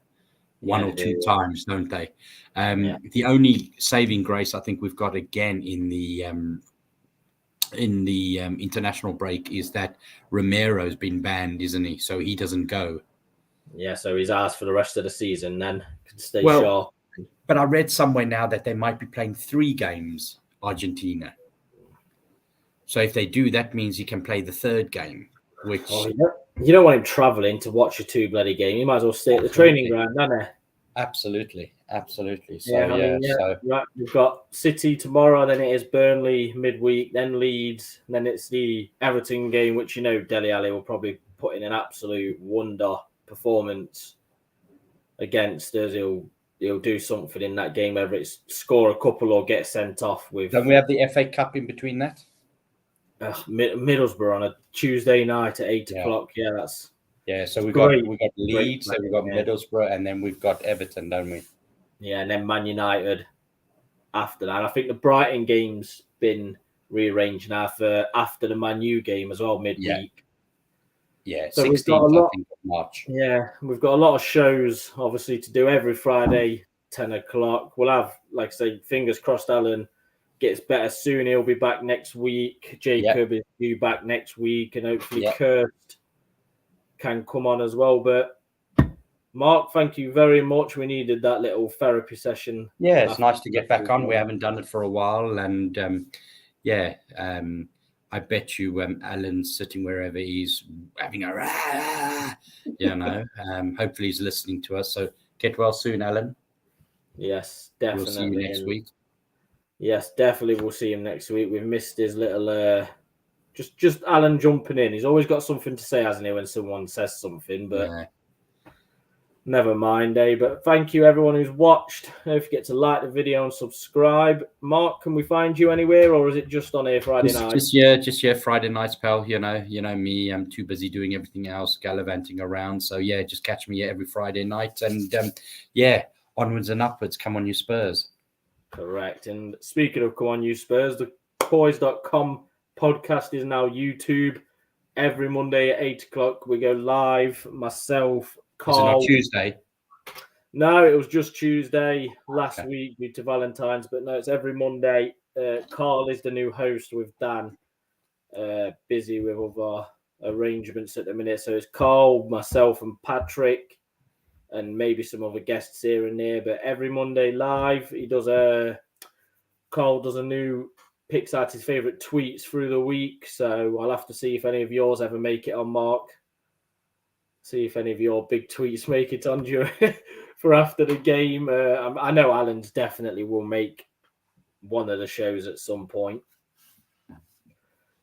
one or two times, don't they? The only saving grace I think we've got again in the international break is that Romero's been banned, isn't he? So he doesn't go. Yeah, so he's asked for the rest of the season then. Can stay sharp. But I read somewhere now that they might be playing 3 games, Argentina. So if they do, that means he can play the 3rd game, which... Oh, you don't want him travelling to watch a 2 bloody game. You might as well stay at the training ground, don't you? Absolutely. So, right. We've got City tomorrow, then it is Burnley midweek, then Leeds, then it's the Everton game, which, you know, Dele Alli will probably put in an absolute wonder performance against us. He'll do something in that game, whether it's score a couple or get sent off with. Don't we have the FA Cup in between that? Middlesbrough on a Tuesday night at 8 o'clock. Yeah, that's so we got Leeds, so we've got Middlesbrough, and then we've got Everton, don't we? Yeah, and then Man United after that. I think the Brighton game's been rearranged now for after the Man U game as well, midweek. Yeah, so 16th, I think, of March. Yeah, we've got a lot of shows, obviously, to do every Friday, 10 o'clock. We'll have, like I say, fingers crossed Alan gets better soon. He'll be back next week. Jacob is due back next week, and hopefully Kurt can come on as well. But Mark, thank you very much. We needed that little therapy session. Yeah, it's nice to get back on. We haven't done it for a while, and I bet you Alan's sitting wherever he's having a hopefully he's listening to us. So get well soon, Alan. Yes, definitely. We'll see you next week. Yes, definitely. We'll see him next week. We've missed his little just Alan jumping in. He's always got something to say, hasn't he, when someone says something, but never mind, But thank you everyone who's watched. Don't forget to like the video and subscribe. Mark, can we find you anywhere, or is it just on here Friday night? Just Friday nights, pal. You know me. I'm too busy doing everything else, gallivanting around. So just catch me every Friday night, and onwards and upwards. Come on, you Spurs. Correct. And speaking of come on, you Spurs, the Coys.com podcast is now YouTube. Every Monday at 8 o'clock, we go live. Myself, Carl. Is it not Tuesday? No, it was just Tuesday last week due to Valentine's, but no, it's every Monday. Carl is the new host with Dan. Busy with other arrangements at the minute. So it's Carl, myself, and Patrick, and maybe some other guests here and there. But every Monday live, Carl does a new picks out his favourite tweets through the week. So I'll have to see if any of yours ever make it on, Mark. See if any of your big tweets make it on for after the game. I know Alan's definitely will make one of the shows at some point.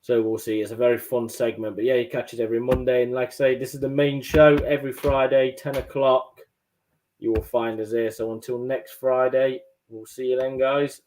So we'll see. It's a very fun segment. But he catches every Monday. And like I say, this is the main show every Friday, 10 o'clock. You will find us here. So until next Friday, we'll see you then, guys.